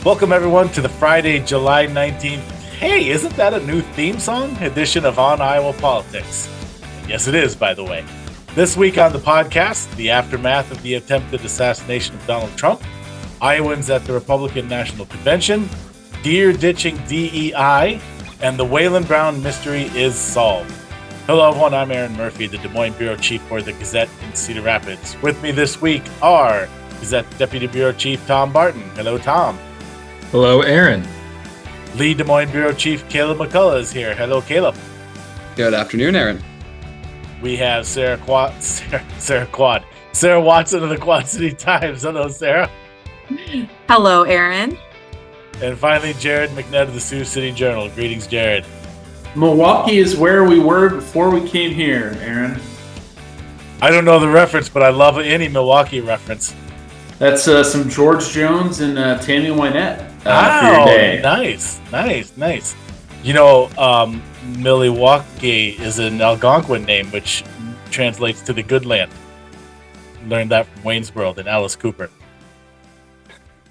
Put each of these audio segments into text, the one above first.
Welcome, everyone, to the Friday, July 19th. Hey, isn't that a new theme song edition of On Iowa Politics? Yes, it is, by the way. This week on the podcast, the aftermath of the attempted assassination of Donald Trump, Iowans at the Republican National Convention, deer ditching DEI, and the Waylon Brown mystery is solved. Hello, everyone. I'm Erin.murphy, the Des Moines Bureau Chief for the Gazette in Cedar Rapids. With me this week are Gazette Deputy Bureau Chief Tom Barton. Hello, Tom. Hello, Erin. Lead Des Moines Bureau Chief Caleb McCullough is here. Hello, Caleb. Good afternoon, Erin. We have Sarah Watson of the Quad City Times. Hello, Sarah. Hello, Erin. And finally, Jared McNett of the Sioux City Journal. Greetings, Jared. Milwaukee is where we were before we came here, Erin. I don't know the reference, but I love any Milwaukee reference. That's some George Jones and Tammy Wynette. Oh, nice. You know, Milwaukee is an Algonquin name, which translates to the good land. Learned that from Wayne's World and Alice Cooper.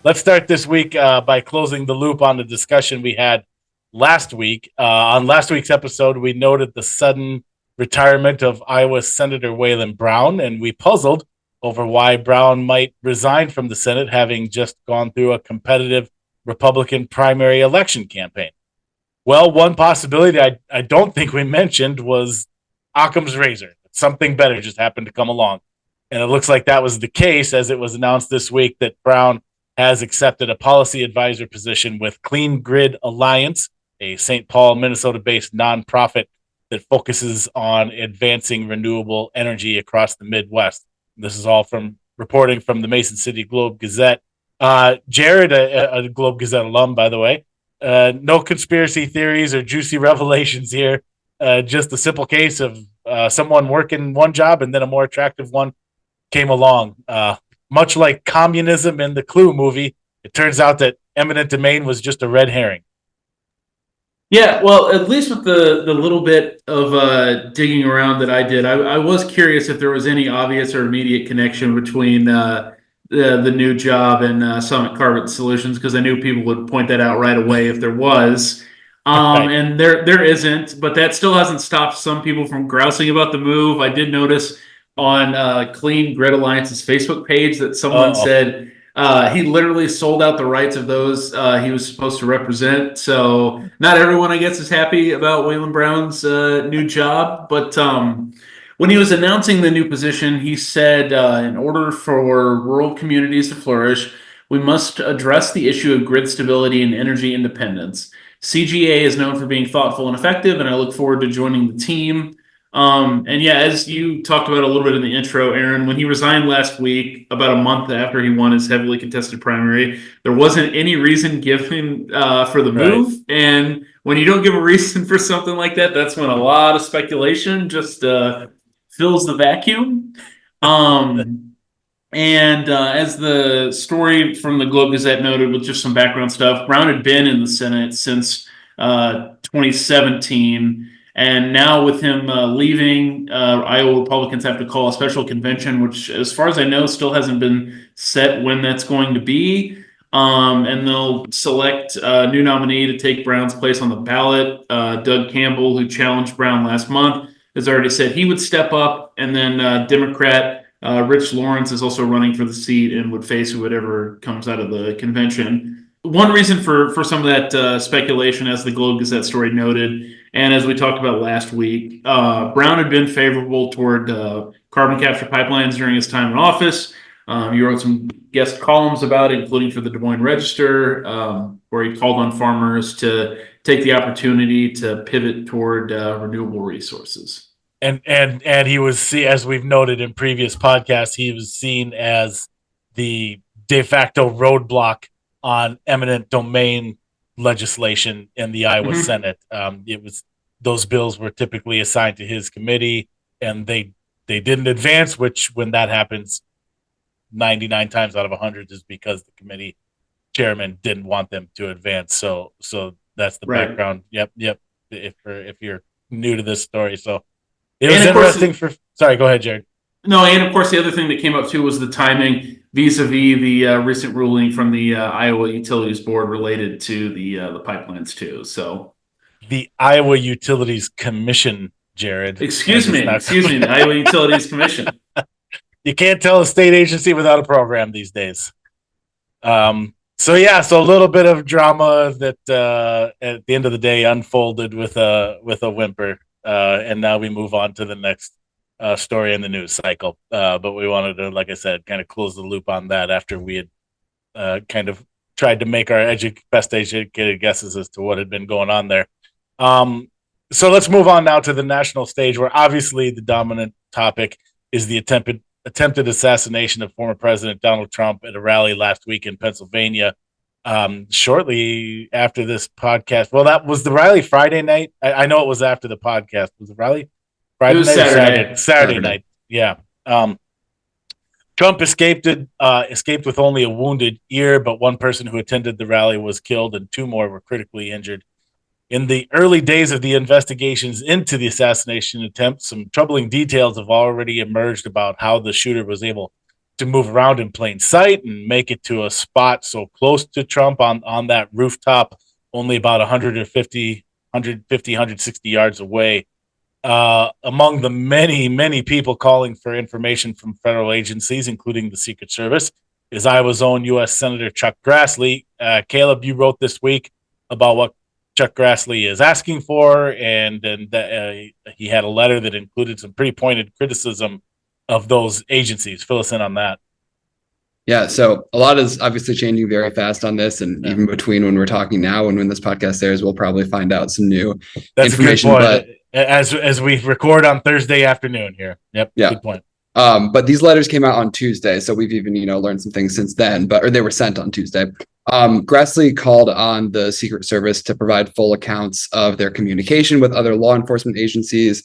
Let's start this week by closing the loop on the discussion we had last week. On last week's episode, we noted the sudden retirement of Iowa Senator Waylon Brown, and we puzzled over why Brown might resign from the Senate, having just gone through a competitive Republican primary election campaign. Well, one possibility I don't think we mentioned was Occam's razor. Something better just happened to come along. And it looks like that was the case, as it was announced this week that Brown has accepted a policy advisor position with Clean Grid Alliance, a St. Paul, Minnesota-based nonprofit that focuses on advancing renewable energy across the Midwest. This is all from reporting from the Mason City Globe Gazette. Jared, a Globe Gazette alum, by the way, no conspiracy theories or juicy revelations here. Just a simple case of someone working one job and then a more attractive one came along. Much like communism in the Clue movie, it turns out that eminent domain was just a red herring. Yeah, well, at least with the little bit of digging around that I did, I was curious if there was any obvious or immediate connection between the new job and Summit Carbon Solutions, because I knew people would point that out right away if there was. Right. And there isn't, but that still hasn't stopped some people from grousing about the move. I did notice on Clean Grid Alliance's Facebook page that someone said he literally sold out the rights of those he was supposed to represent. So not everyone, I guess, is happy about Waylon Brown's new job. But when he was announcing the new position, he said, in order for rural communities to flourish, we must address the issue of grid stability and energy independence. CGA is known for being thoughtful and effective, and I look forward to joining the team. And yeah, as you talked about a little bit in the intro, Erin, when he resigned last week, about a month after he won his heavily contested primary, there wasn't any reason given for the move. Right. And when you don't give a reason for something like that, that's when a lot of speculation just fills the vacuum. And as the story from the Globe Gazette noted, with just some background stuff, Brown had been in the Senate since 2017. And now with him leaving, Iowa Republicans have to call a special convention, which, as far as I know, still hasn't been set when that's going to be. And they'll select a new nominee to take Brown's place on the ballot. Doug Campbell, who challenged Brown last month, has already said he would step up. And then Democrat Rich Lawrence is also running for the seat and would face whoever comes out of the convention. One reason for some of that speculation, as the Globe Gazette story noted, and as we talked about last week, Brown had been favorable toward carbon capture pipelines during his time in office. He wrote some guest columns about it, including for the Des Moines Register, where he called on farmers to take the opportunity to pivot toward renewable resources. And he was, as we've noted in previous podcasts, he was seen as the de facto roadblock on eminent domain legislation in the Iowa Senate. It was, those bills were typically assigned to his committee, and they didn't advance, which, when that happens 99 times out of 100, is because the committee chairman didn't want them to advance. So that's the background. Yep. If you're new to this story. So it was interesting sorry, go ahead, Jared. No, and of course, the other thing that came up too was the timing vis-a-vis the recent ruling from the Iowa Utilities Board related to the pipelines too. So, The Iowa Utilities Commission, Jared. excuse me, the Iowa Utilities Commission. You can't tell a state agency without a program these days. So a little bit of drama that at the end of the day unfolded with a whimper, and now we move on to the next story in the news cycle. But we wanted to, like I said, kind of close the loop on that after we had kind of tried to make our best educated guesses as to what had been going on there. So let's move on now to the national stage, where obviously the dominant topic is the attempted assassination of former President Donald Trump at a rally last week in Pennsylvania. Shortly after this podcast, well, that was the rally Friday night. I know it was after the podcast. Was the rally Friday night? Saturday night. Yeah. Trump escaped with only a wounded ear, but one person who attended the rally was killed and two more were critically injured. In the early days of the investigations into the assassination attempt, some troubling details have already emerged about how the shooter was able to move around in plain sight and make it to a spot so close to Trump on that rooftop, only about 150, 160 yards away. Among the many, many people calling for information from federal agencies, including the Secret Service, is Iowa's own U.S. Senator Chuck Grassley. Caleb, you wrote this week about what Chuck Grassley is asking for, and he had a letter that included some pretty pointed criticism of those agencies. Fill us in on that. Yeah, so a lot is obviously changing very fast on this, and even between when we're talking now and when this podcast airs, we'll probably find out some new information. But as we record on Thursday afternoon here, yep, yeah, good point. But these letters came out on Tuesday, so we've even learned some things since then. Or they were sent on Tuesday. Grassley called on the Secret Service to provide full accounts of their communication with other law enforcement agencies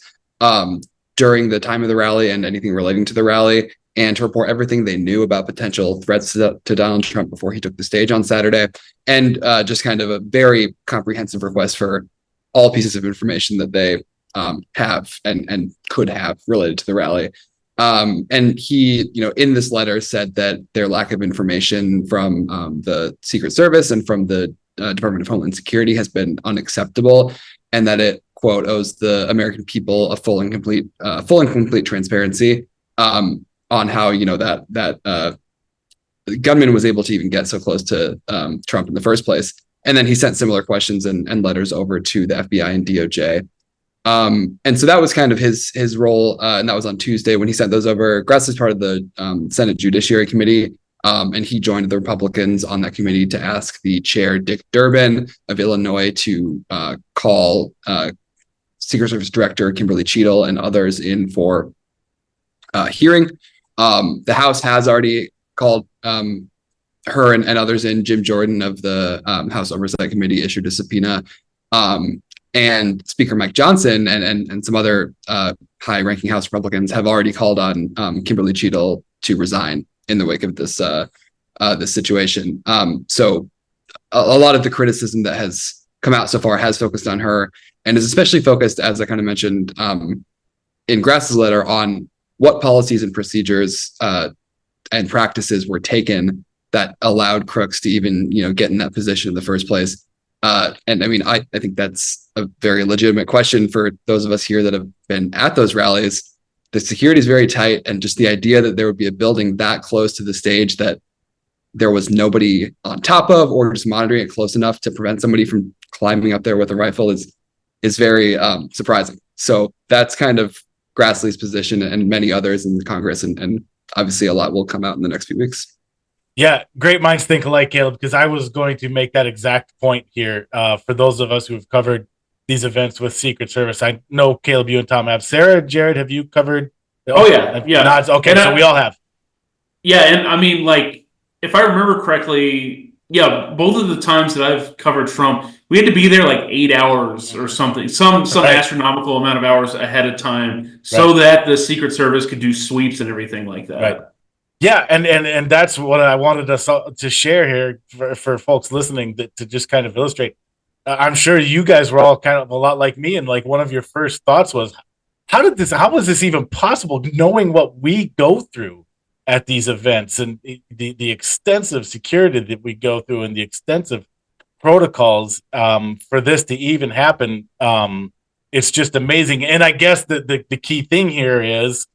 during the time of the rally and anything relating to the rally, and to report everything they knew about potential threats to Donald Trump before he took the stage on Saturday, and just kind of a very comprehensive request for all pieces of information that they have and could have related to the rally. And he, in this letter said that their lack of information from the Secret Service and from the Department of Homeland Security has been unacceptable, and that it, quote, owes the American people a full and complete transparency on how that gunman was able to even get so close to Trump in the first place. And then he sent similar questions and letters over to the FBI and DOJ. And so that was kind of his role, and that was on Tuesday when he sent those over. Grassley is part of the Senate Judiciary Committee, and he joined the Republicans on that committee to ask the chair, Dick Durbin of Illinois, to call Secret Service Director Kimberly Cheadle and others in for hearing. The House has already called her and others in. Jim Jordan of the House Oversight Committee issued a subpoena. And Speaker Mike Johnson and some other high-ranking House Republicans have already called on Kimberly Cheadle to resign in the wake of this situation. So a lot of the criticism that has come out so far has focused on her, and is especially focused, as I kind of mentioned in Grassley's letter, on what policies and procedures and practices were taken that allowed crooks to even get in that position in the first place. And I mean, I think that's a very legitimate question for those of us here that have been at those rallies. The security is very tight, and just the idea that there would be a building that close to the stage that there was nobody on top of, or just monitoring it close enough to prevent somebody from climbing up there with a rifle is very surprising. So that's kind of Grassley's position and many others in the Congress, and obviously a lot will come out in the next few weeks. Yeah, great minds think alike, Caleb, because I was going to make that exact point here. For those of us who have covered these events with Secret Service, I know, Caleb, you and Tom have. Sarah, Jared, have you covered? Oh, yeah. Nods. Okay, so we all have. Yeah, and I mean, like, if I remember correctly, yeah, both of the times that I've covered Trump, we had to be there like 8 hours or something, some right. astronomical amount of hours ahead of time, so that the Secret Service could do sweeps and everything like that. Right. Yeah, and that's what I wanted us to share here for folks listening, to just kind of illustrate. I'm sure you guys were all kind of a lot like me, and like one of your first thoughts was, how was this even possible, knowing what we go through at these events and the extensive security that we go through and the extensive protocols for this to even happen. It's just amazing. And I guess the key thing here is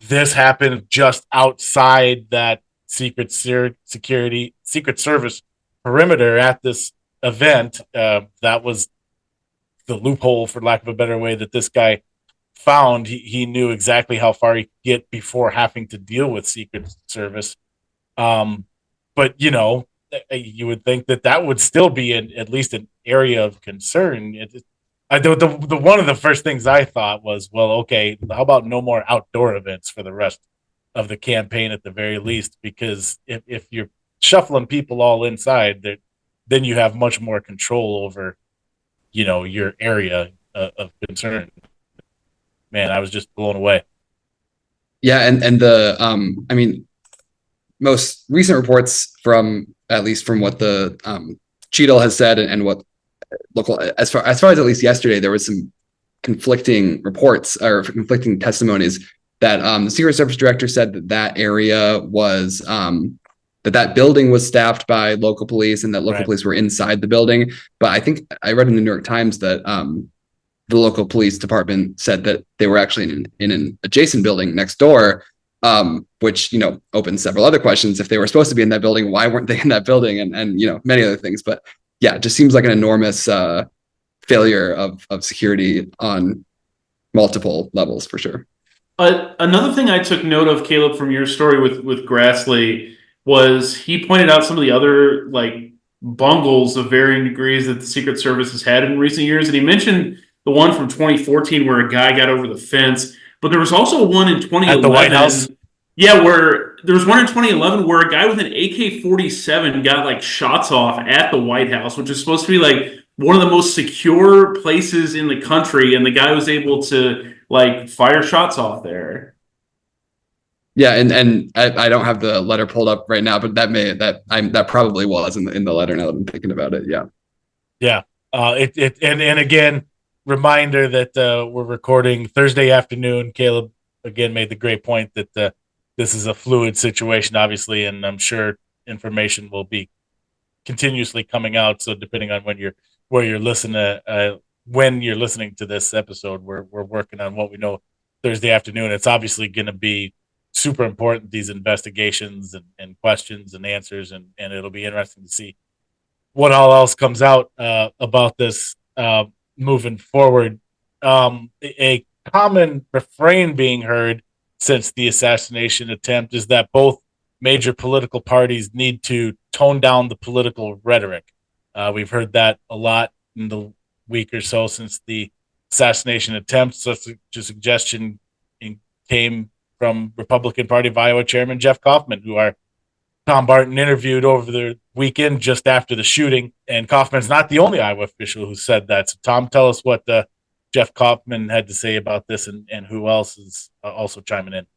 this happened just outside that Secret Service perimeter at this event. That was the loophole, for lack of a better way, that this guy found. He knew exactly how far he could get before having to deal with Secret Service. But you would think that would still be at least an area of concern. The one of the first things I thought was, well, okay, how about no more outdoor events for the rest of the campaign at the very least? Because if you're shuffling people all inside, then you have much more control over, your area of concern. Man, I was just blown away. Yeah, and the most recent reports from what the Cheadle has said and what local, as far as at least yesterday, there was some conflicting reports or conflicting testimonies that the Secret Service director said that area was that building was staffed by local police and that local police were inside the building. But I think I read in the New York Times that the local police department said that they were actually in an adjacent building next door, which opens several other questions. If they were supposed to be in that building, why weren't they in that building? And many other things. But yeah, it just seems like an enormous failure of security on multiple levels for sure. Another thing I took note of, Caleb, from your story with Grassley was he pointed out some of the other bungles of varying degrees that the Secret Service has had in recent years, and he mentioned the one from 2014 where a guy got over the fence, but there was also one in 2011 at the White House. Yeah, where there was one in 2011 where a guy with an AK-47 got shots off at the White House, which is supposed to be one of the most secure places in the country, and the guy was able to fire shots off there. Yeah, and I don't have the letter pulled up right now, but that probably was in the letter now that I'm thinking about it. Yeah. Yeah. And again, reminder that we're recording Thursday afternoon. Caleb again made the great point that this is a fluid situation, obviously, and I'm sure information will be continuously coming out. So depending on when you're listening to this episode, we're working on what we know Thursday afternoon. It's obviously going to be super important, these investigations and questions and answers, and it'll be interesting to see what all else comes out about this moving forward. A common refrain being heard since the assassination attempt is that both major political parties need to tone down the political rhetoric. We've heard that a lot in the week or so since the assassination attempt. Such a suggestion came from Republican Party of Iowa Chairman Jeff Kaufman, who Tom Barton interviewed over the weekend just after the shooting. And Kaufman's not the only Iowa official who said that. So Tom, tell us what Jeff Kaufman had to say about this and who else is also chiming in.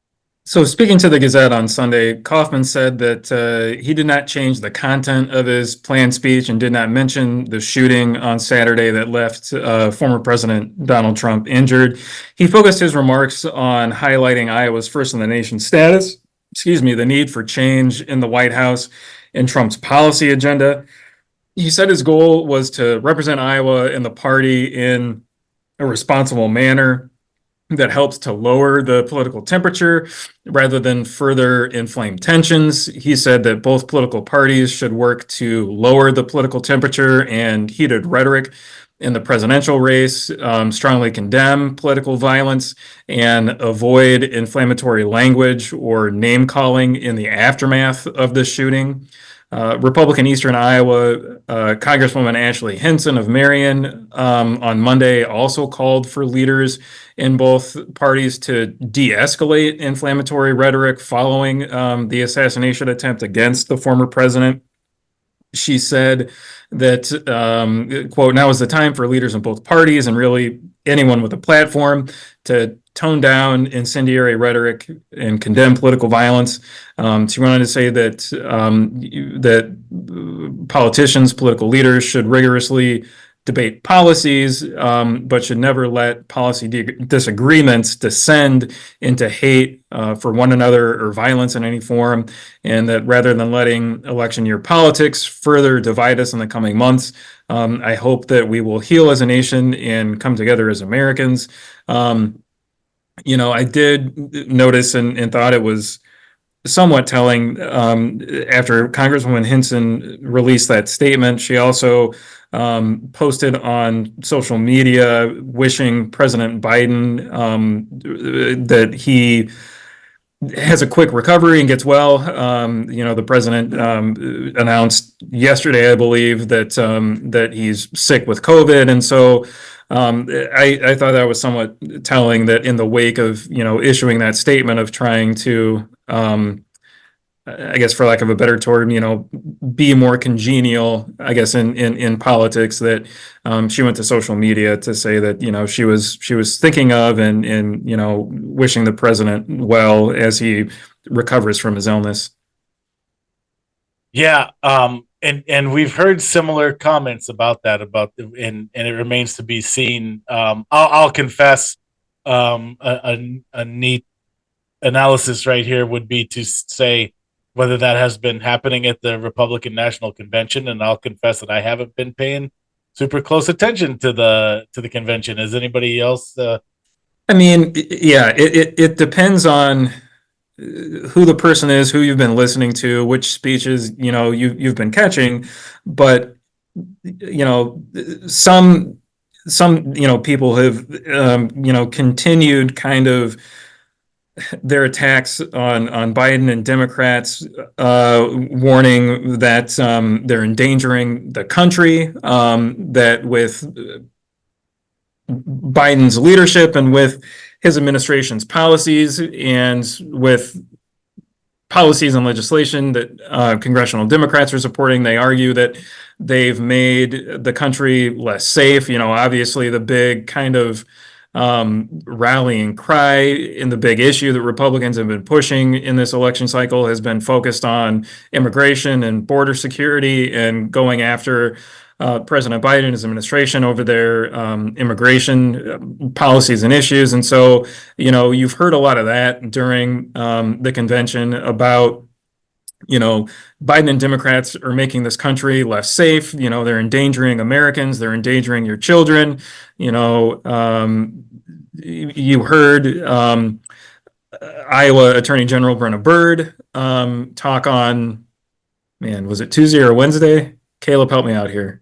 So speaking to the Gazette on Sunday, Kaufman said that he did not change the content of his planned speech and did not mention the shooting on Saturday that left former President Donald Trump injured. He focused his remarks on highlighting Iowa's first in the nation status, the need for change in the White House and Trump's policy agenda. He said his goal was to represent Iowa and the party in a responsible manner that helps to lower the political temperature rather than further inflame tensions. He said that both political parties should work to lower the political temperature and heated rhetoric in the presidential race, strongly condemn political violence, and avoid inflammatory language or name calling in the aftermath of the shooting. Republican Eastern Iowa Congresswoman Ashley Hinson of Marion on Monday also called for leaders in both parties to de-escalate inflammatory rhetoric following the assassination attempt against the former president. She said that, quote, now is the time for leaders in both parties and really anyone with a platform to tone down incendiary rhetoric and condemn political violence. She wanted to say that politicians, political leaders should rigorously debate policies, but should never let policy disagreements descend into hate for one another or violence in any form. And that rather than letting election year politics further divide us in the coming months, I hope that we will heal as a nation and come together as Americans. I did notice and thought it was somewhat telling after Congresswoman Hinson released that statement. She also posted on social media wishing President Biden that he has a quick recovery and gets well. The president announced yesterday, I believe, that he's sick with COVID, and so I thought that was somewhat telling that in the wake of issuing that statement of trying to I guess for lack of a better term, be more congenial, I guess, in politics, that she went to social media to say that, she was thinking of and wishing the president well as he recovers from his illness. Yeah. And we've heard similar comments about that, and it remains to be seen. I'll confess, a neat analysis right here would be to say whether that has been happening at the Republican National Convention, and I'll confess that I haven't been paying super close attention to the convention. Is anybody else? I mean, yeah, it depends on who the person is, who you've been listening to, which speeches you've been catching, but some people have continued kind of their attacks on Biden and Democrats, warning that they're endangering the country, that with Biden's leadership and with his administration's policies and with policies and legislation that congressional Democrats are supporting, they argue that they've made the country less safe. Obviously the big kind of rallying cry in the big issue that Republicans have been pushing in this election cycle has been focused on immigration and border security and going after President Biden and his administration over their immigration policies and issues. And so, you've heard a lot of that during the convention about Biden and Democrats are making this country less safe. They're endangering Americans. They're endangering your children. You heard Iowa Attorney General Brenna Byrd talk on, was it Tuesday or Wednesday? Caleb, help me out here.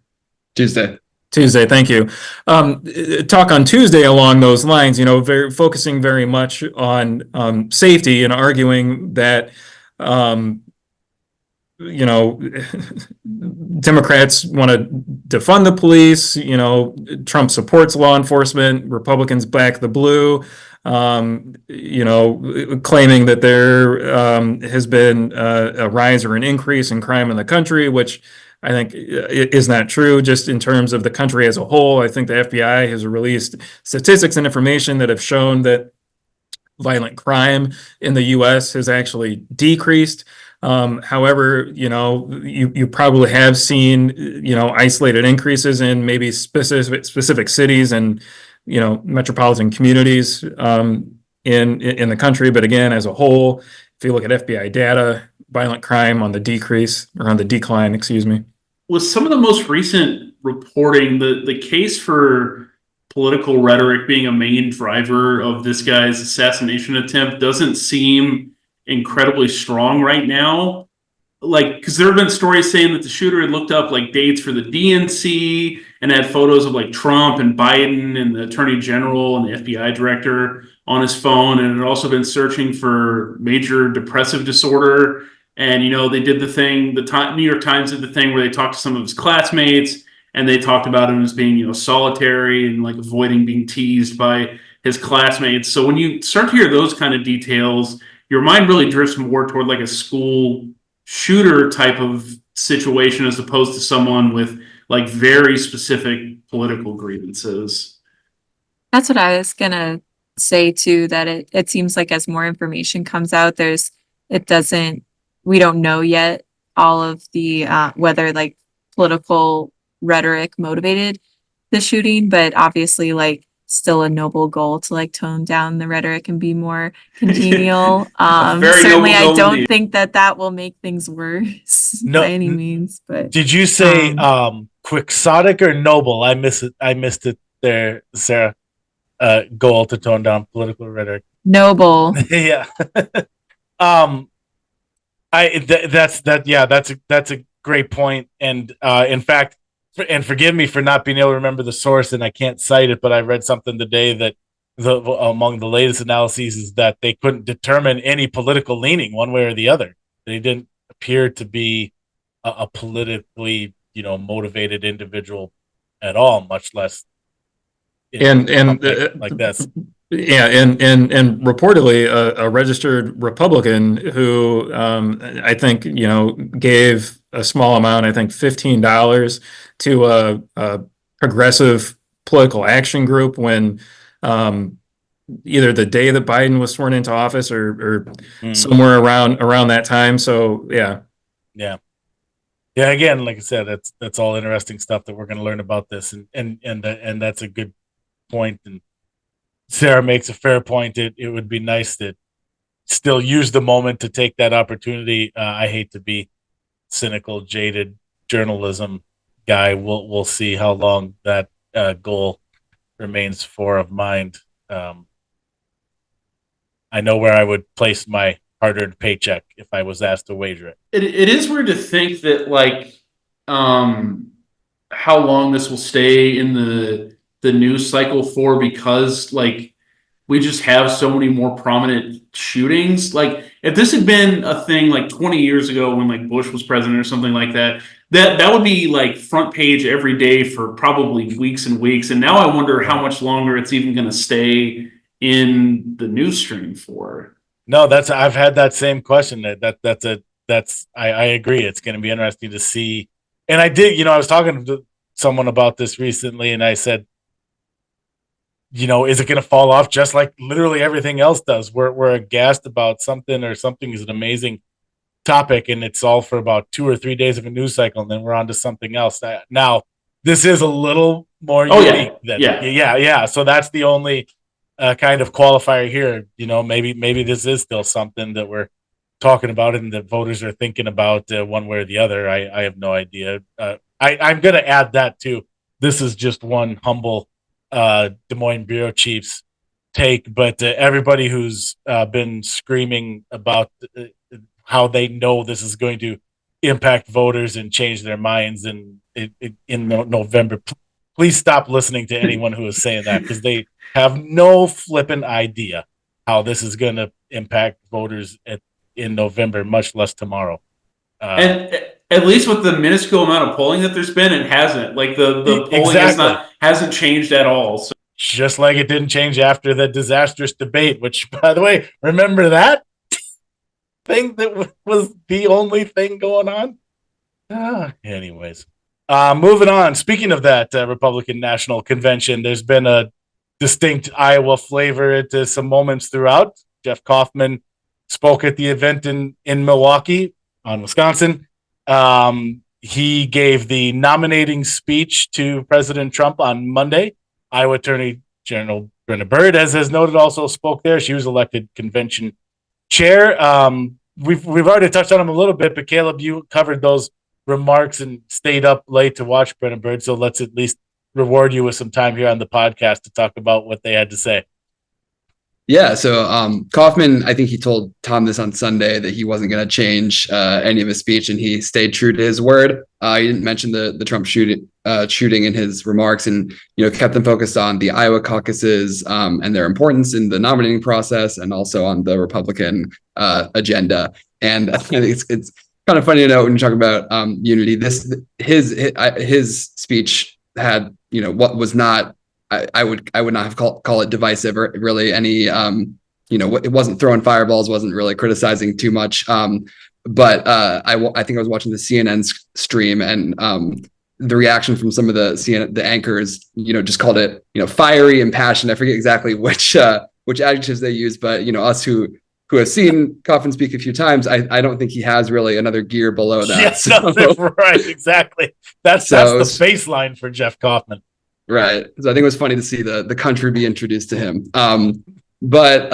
Tuesday, thank you. Talk on Tuesday along those lines, focusing very much on safety and arguing that Democrats want to defund the police. Trump supports law enforcement. Republicans back the blue. Claiming that there has been a rise or an increase in crime in the country, which I think is not true. Just in terms of the country as a whole, I think the FBI has released statistics and information that have shown that violent crime in the U.S. has actually decreased. However, you probably have seen, isolated increases in maybe specific cities and, metropolitan communities in the country. But again, as a whole, if you look at FBI data, violent crime on the decline, excuse me. With some of the most recent reporting, the case for political rhetoric being a main driver of this guy's assassination attempt doesn't seem incredibly strong right now. Because there have been stories saying that the shooter had looked up dates for the DNC and had photos of Trump and Biden and the attorney general and the FBI director on his phone, and had also been searching for major depressive disorder. And they did the thing, New York Times did the thing where they talked to some of his classmates and they talked about him as being solitary and avoiding being teased by his classmates. So when you start to hear those kind of details, your mind really drifts more toward a school shooter type of situation as opposed to someone with very specific political grievances. That's what I was gonna say too, that it seems like as more information comes out, we don't know yet all of the whether political rhetoric motivated the shooting, but obviously like still a noble goal to like tone down the rhetoric and be more congenial. Very Certainly noble I goal don't indeed. think that will make things worse No, by any means, but Did you say quixotic or noble? I missed it there, Sarah. Goal to tone down political rhetoric. noble. Yeah. That's a great point. And in fact, and forgive me for not being able to remember the source, and I can't cite it, but I read something today that among the latest analyses is that they couldn't determine any political leaning one way or the other. They didn't appear to be a politically, motivated individual at all, much less And like this. Yeah, and reportedly a registered Republican who I think gave a small amount, I think $15 to a progressive political action group when either the day that Biden was sworn into office or somewhere around that time. So yeah. Again, like I said, that's all interesting stuff that we're going to learn about this, and that's a good point. And Sarah makes a fair point. It would be nice to still use the moment to take that opportunity. I hate to be cynical, jaded journalism guy. We'll see how long that goal remains for of mind. I know where I would place my hard-earned paycheck if I was asked to wager it. It is weird to think that like how long this will stay in the news cycle for, because like we just have so many more prominent shootings. Like if this had been a thing like 20 years ago when like Bush was president or something like that would be like front page every day for probably weeks and weeks. And now I wonder how much longer it's even going to stay in the news stream for. No, I've had that same question. I agree. It's going to be interesting to see. And I did, I was talking to someone about this recently, and I said, is it going to fall off just like literally everything else does? We're aghast about something, or something is an amazing topic, and it's all for about 2 or 3 days of a news cycle, and then we're on to something else. Now, this is a little more unique. Yeah. So that's the only kind of qualifier here. Maybe this is still something that we're talking about and that voters are thinking about one way or the other. I have no idea. I'm going to add that too. This is just one humble Des Moines bureau chief's take, but everybody who's been screaming about how they know this is going to impact voters and change their minds in November, please stop listening to anyone who is saying that, because they have no flipping idea how this is going to impact voters in November, much less tomorrow. And at least with the minuscule amount of polling that there's been, it hasn't. Like the polling hasn't changed at all. So. Just like it didn't change after the disastrous debate, which, by the way, remember that thing that was the only thing going on? Anyways, moving on. Speaking of that Republican National Convention, there's been a distinct Iowa flavor to some moments throughout. Jeff Kaufman spoke at the event in Milwaukee on Wisconsin. He gave the nominating speech to President Trump on Monday. Iowa Attorney General Brenda Byrd, as has noted, also spoke there. She was elected convention chair. We've already touched on him a little bit, but Caleb, you covered those remarks and stayed up late to watch Brenda Byrd, so let's at least reward you with some time here on the podcast to talk about what they had to say. Yeah, so Kaufman, I think he told Tom this on Sunday that he wasn't going to change any of his speech, and he stayed true to his word. He didn't mention the Trump shooting in his remarks, and kept them focused on the Iowa caucuses and their importance in the nominating process, and also on the Republican agenda. And I think it's kind of funny to know when you talk about unity. His speech had what was not. I would not have call it divisive or really any it wasn't throwing fireballs, wasn't really criticizing too much. But I think I was watching the CNN stream, and the reaction from some of the anchors, just called it fiery and passionate. I forget exactly which adjectives they use, but us who have seen Kaufman speak a few times, I don't think he has really another gear below that. Yes, right, exactly. That's the baseline for Jeff Kaufman. Right. So I think it was funny to see the country be introduced to him. But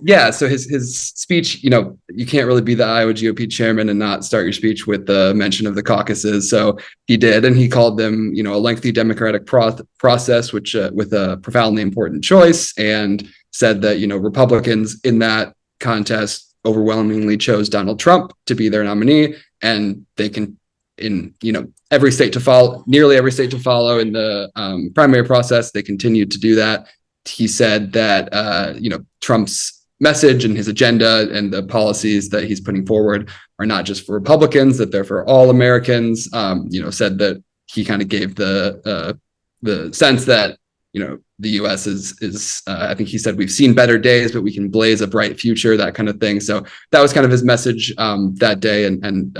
yeah, so his speech, you can't really be the Iowa GOP chairman and not start your speech with the mention of the caucuses. So he did, and he called them, a lengthy democratic process, which with a profoundly important choice, and said that, Republicans in that contest overwhelmingly chose Donald Trump to be their nominee, and they can, in every state to follow, nearly every state to follow in the primary process, they continued to do that. He said that Trump's message and his agenda and the policies that he's putting forward are not just for Republicans, that they're for all Americans. Said that he kind of gave the sense that the U.S. is I think he said, we've seen better days, but we can blaze a bright future, that kind of thing. So that was kind of his message that day, and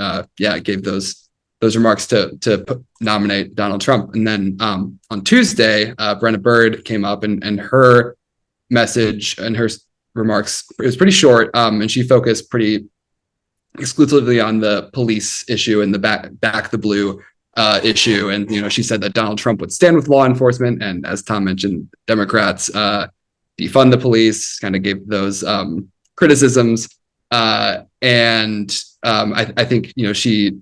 gave those remarks to nominate Donald Trump. And then on Tuesday, Brenna Bird came up, and her message and her remarks, it was pretty short, and she focused pretty exclusively on the police issue and the back the blue issue. And she said that Donald Trump would stand with law enforcement, and as Tom mentioned, Democrats defund the police, kind of gave those criticisms. And I think she,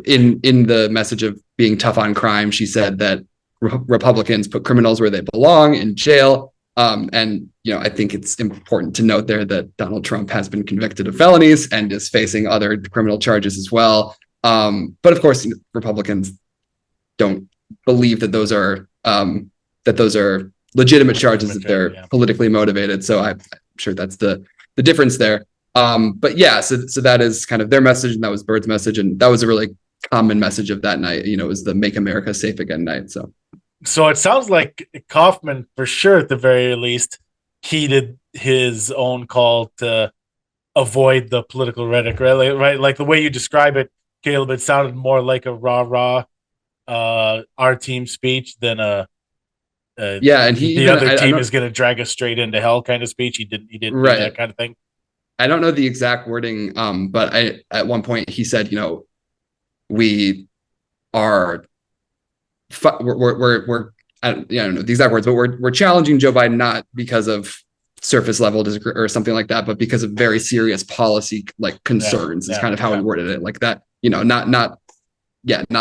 in the message of being tough on crime, she said that Republicans put criminals where they belong, in jail. And I think it's important to note there that Donald Trump has been convicted of felonies and is facing other criminal charges as well. But of course, Republicans don't believe that those are legitimate charges, if they're politically motivated. So I'm sure that's the difference there. But yeah, so that is kind of their message, and that was Bird's message, and that was a really common message of that night. It was the "Make America Safe Again" night. So it sounds like Kaufman, for sure, at the very least, heeded his own call to avoid the political rhetoric, right? Like the way you describe it, Caleb, it sounded more like a rah our team speech than and the other team is going to drag us straight into hell kind of speech. He didn't right. do that kind of thing. I don't know the exact wording, but at one point he said, we are, we're I don't know the exact words, but we're challenging Joe Biden not because of surface level or something like that, but because of very serious policy concerns. Is kind of how he worded it, like that. Not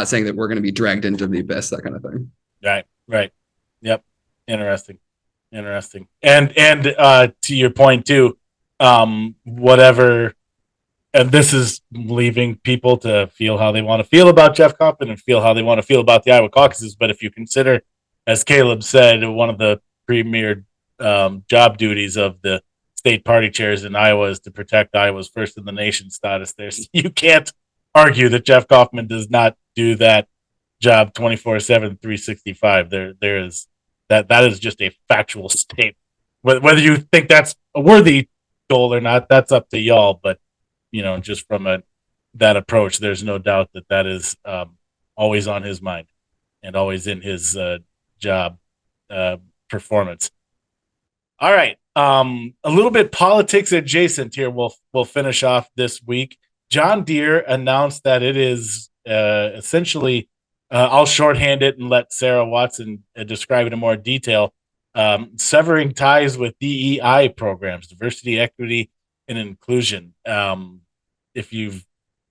saying that we're going to be dragged into the abyss, that kind of thing. Right. Yep. Interesting. And to your point too. Whatever, and this is leaving people to feel how they want to feel about Jeff Kaufman and feel how they want to feel about the Iowa caucuses. But if you consider, as Caleb said, one of the premier job duties of the state party chairs in Iowa is to protect Iowa's first in the nation status. You can't argue that Jeff Kaufman does not do that job 24/7, 365. There is that is just a factual statement. Whether you think that's a worthy goal or not, that's up to y'all, but just from that approach, there's no doubt that is always on his mind and always in his job performance. All right, a little bit politics adjacent here. We'll finish off this week. John Deere announced that it is essentially, I'll shorthand it and let Sarah Watson describe it in more detail, severing ties with DEI programs, diversity, equity, and inclusion. If you've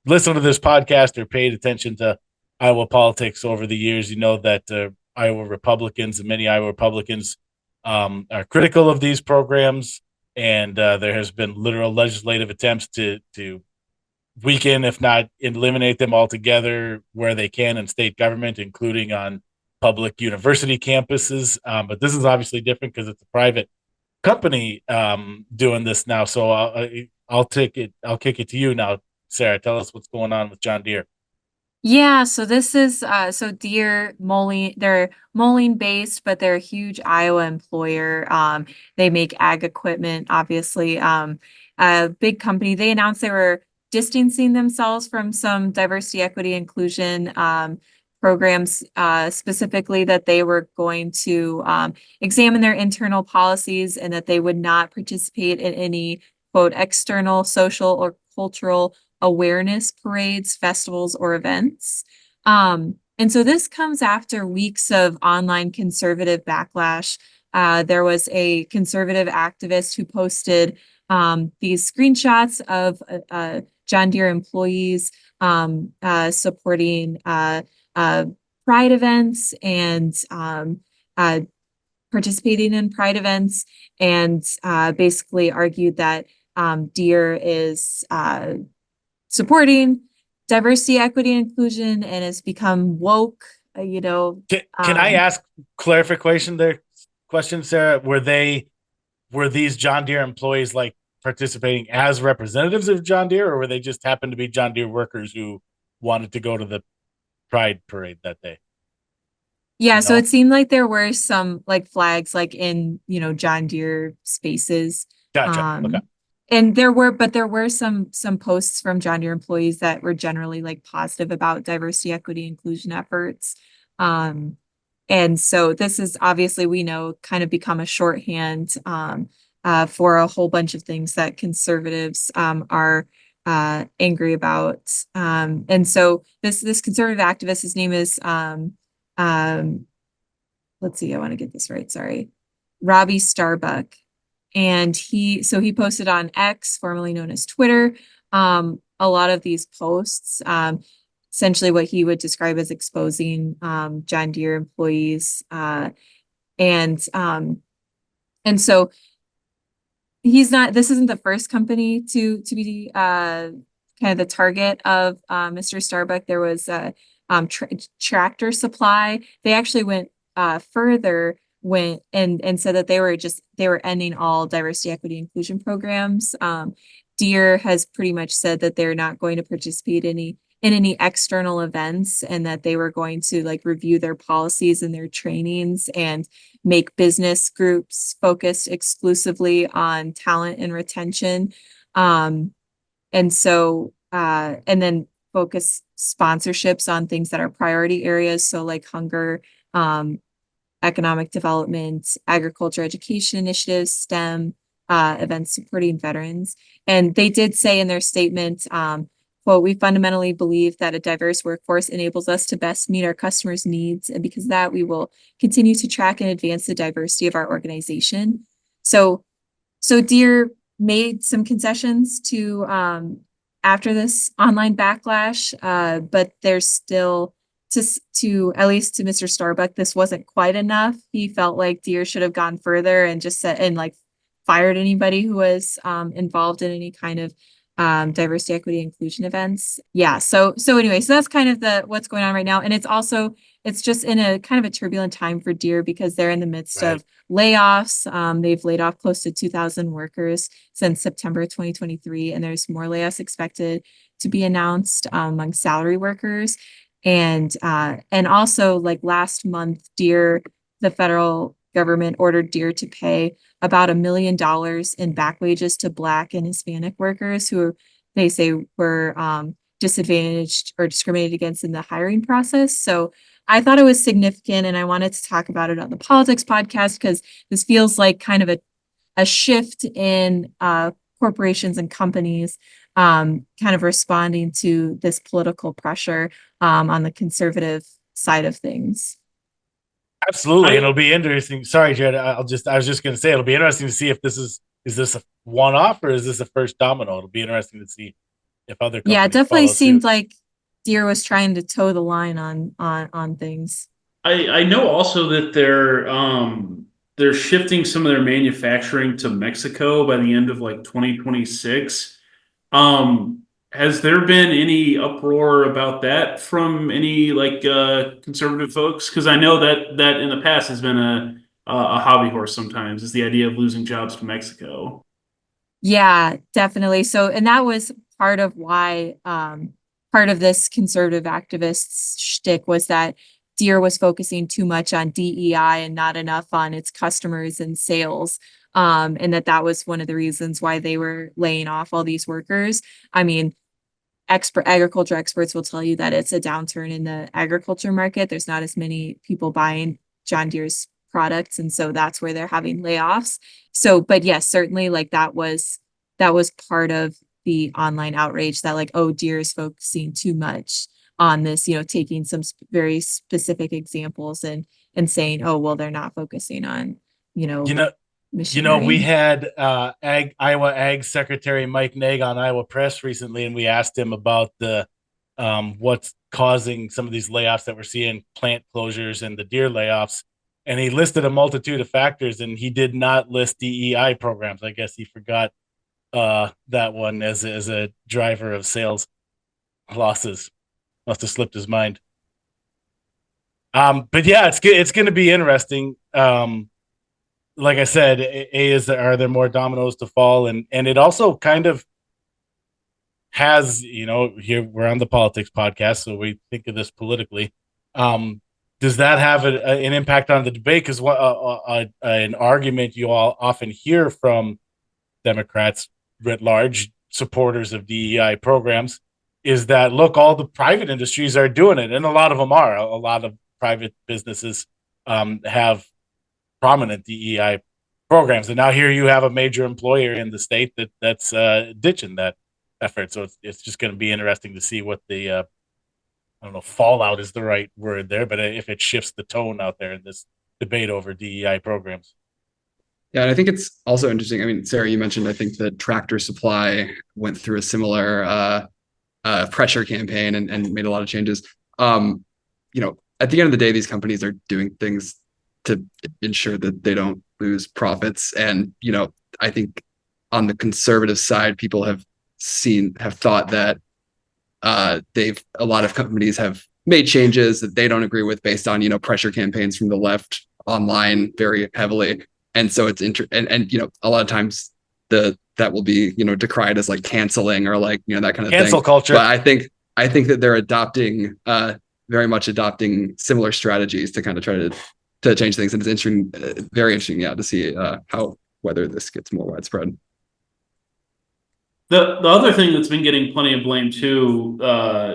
listened to this podcast or paid attention to Iowa politics over the years, you know that Iowa Republicans and many Iowa Republicans are critical of these programs, and there has been literal legislative attempts to weaken, if not eliminate them altogether where they can in state government, including on public university campuses. But this is obviously different because it's a private company doing this now. So I'll kick it to you now, Sarah. Tell us what's going on with John Deere. Yeah, so this is Deere Moline, they're Moline based, but they're a huge Iowa employer. They make ag equipment, obviously. A big company. They announced they were distancing themselves from some diversity, equity, inclusion programs, specifically that they were going to examine their internal policies and that they would not participate in any, quote, external, social, or cultural awareness parades, festivals, or events. And And so this comes after weeks of online conservative backlash. There was a conservative activist who posted these screenshots of John Deere employees supporting pride events and participating in pride events, and basically argued that Deere is supporting diversity, equity, and inclusion, and has become woke. Can I ask clarification there? Question, Sarah. Were these John Deere employees like participating as representatives of John Deere, or were they just happened to be John Deere workers who wanted to go to the Pride Parade that day? Yeah, so it seemed like there were some like flags like in, John Deere spaces. Gotcha. Okay. And there were some posts from John Deere employees that were generally like positive about diversity, equity, inclusion efforts. And so this is obviously, we know, kind of become a shorthand for a whole bunch of things that conservatives are angry about. And so this conservative activist, his name is let's see, I want to get this right. Sorry. Robbie Starbuck. And he posted on X, formerly known as Twitter, a lot of these posts, essentially what he would describe as exposing John Deere employees. And so this isn't the first company to be kind of the target of Mr. Starbuck. There was Tractor Supply. They actually went further, and said that they were ending all diversity, equity, inclusion programs. Deere has pretty much said that they're not going to participate in any external events, and that they were going to like review their policies and their trainings and make business groups focused exclusively on talent and retention. And then focus sponsorships on things that are priority areas. So like hunger, economic development, agriculture, education initiatives, STEM, events supporting veterans. And they did say in their statement, quote, "We fundamentally believe that a diverse workforce enables us to best meet our customers' needs. And because of that, we will continue to track and advance the diversity of our organization." So Deere made some concessions to after this online backlash, but there's still to at least to Mr. Starbuck, this wasn't quite enough. He felt like Deere should have gone further and just said and like fired anybody who was involved in any kind of diversity, equity, inclusion events. Yeah. So anyway, so that's kind of what's going on right now. And it's just in a kind of a turbulent time for Deere because they're in the midst of layoffs. They've laid off close to 2,000 workers since September 2023, and there's more layoffs expected to be announced among salary workers. And also like last month, Deere, the federal government ordered Deere to pay about $1 million in back wages to Black and Hispanic workers who they say were disadvantaged or discriminated against in the hiring process. So I thought it was significant, and I wanted to talk about it on the Politics podcast because this feels like kind of a shift in corporations and companies kind of responding to this political pressure on the conservative side of things. Absolutely. It'll be interesting. Sorry, Jared. I was just going to say, it'll be interesting to see if is this a one-off or is this a first domino? It'll be interesting to see if other companies. Yeah, it definitely seemed like Deere was trying to toe the line on things. I know also that they're shifting some of their manufacturing to Mexico by the end of like 2026. Has there been any uproar about that from any like conservative folks? Because I know that in the past has been a hobby horse sometimes, is the idea of losing jobs to Mexico. Yeah, definitely. So, and that was part of why part of this conservative activists shtick was that Deere was focusing too much on DEI and not enough on its customers and sales. And that was one of the reasons why they were laying off all these workers. I mean, agriculture experts will tell you that it's a downturn in the agriculture market. There's not as many people buying John Deere's products, and so that's where they're having layoffs. So, but yes, certainly like that was part of the online outrage that like, oh, Deere is focusing too much on this, taking some very specific examples and saying, oh, well, they're not focusing on, machine we learning. had Iowa Ag Secretary Mike Naig on Iowa Press recently, and we asked him about the what's causing some of these layoffs that we're seeing, plant closures and the deer layoffs. And he listed a multitude of factors, and he did not list DEI programs. I guess he forgot that one as a driver of sales losses. Must have slipped his mind. But yeah, it's going to be interesting. Like I said, are there more dominoes to fall? And it also kind of has, here we're on the politics podcast, so we think of this politically. Does that have an impact on the debate? Because an argument you all often hear from Democrats writ large, supporters of DEI programs, is that, look, all the private industries are doing it, and a lot of them are. A lot of private businesses have prominent DEI programs, and now here you have a major employer in the state that's ditching that effort. So it's just going to be interesting to see what the I don't know, fallout is the right word there, but if it shifts the tone out there in this debate over DEI programs. Yeah, and I think it's also interesting. I mean, Sarah, you mentioned, I think that Tractor Supply went through a similar pressure campaign and made a lot of changes. At the end of the day, these companies are doing things to ensure that they don't lose profits. And, I think on the conservative side, people have thought that a lot of companies have made changes that they don't agree with based on, pressure campaigns from the left online very heavily. And so it's a lot of times that will be, decried as like canceling or like, that kind of cancel thing. Culture. But I think that they're very much adopting similar strategies to kind of try to change things. And it's interesting, very interesting, to see whether this gets more widespread. The other thing that's been getting plenty of blame too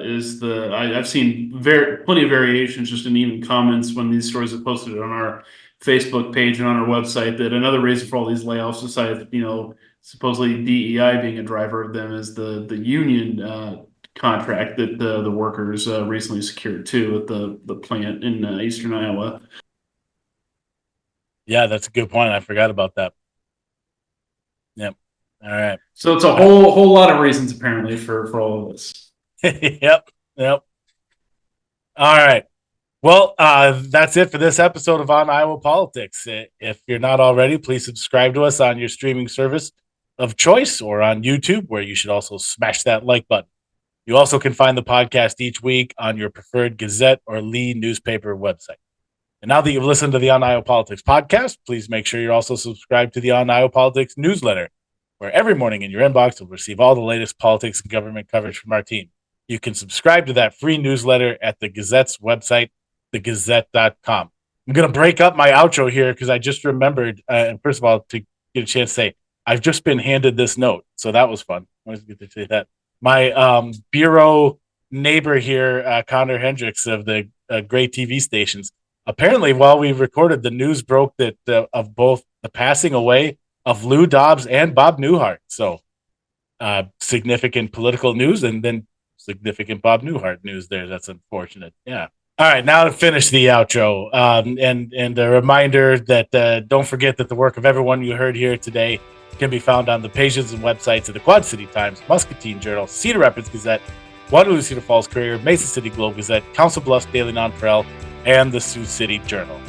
is I've seen plenty of variations just in even comments when these stories are posted on our Facebook page and on our website, that another reason for all these layoffs, besides supposedly DEI being a driver of them, is the union contract that the workers recently secured too at the plant in eastern Iowa. Yeah, that's a good point. I forgot about that. Yep. All right. So it's a whole lot of reasons apparently for all of this. Yep. All right. Well, that's it for this episode of On Iowa Politics. If you're not already, please subscribe to us on your streaming service of choice or on YouTube, where you should also smash that like button. You also can find the podcast each week on your preferred Gazette or Lee newspaper website. And now that you've listened to the On Iowa Politics podcast, please make sure you're also subscribed to the On Iowa Politics newsletter, where every morning in your inbox you'll receive all the latest politics and government coverage from our team. You can subscribe to that free newsletter at the Gazette's website, thegazette.com. I'm going to break up my outro here because I just remembered, first of all, to get a chance to say, I've just been handed this note. So that was fun. I was going to say that. My bureau neighbor here, Connor Hendricks of the Great TV Stations, apparently while we recorded, the news broke that of both the passing away of Lou Dobbs and Bob Newhart. So significant political news, and then significant Bob Newhart news there. That's unfortunate. Yeah. All right, now to finish the outro, and a reminder that don't forget that the work of everyone you heard here today can be found on the pages and websites of the Quad City Times, Muscatine Journal, Cedar Rapids Gazette, Waterloo Cedar Falls Courier, Mesa City Globe Gazette, Council Bluffs Daily Nonpareil, and the Sioux City Journal.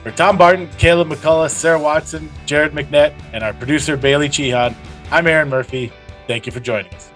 For Tom Barton, Caleb McCullough, Sarah Watson, Jared McNett, and our producer Bailey Cichon, I'm Erin Murphy. Thank you for joining us.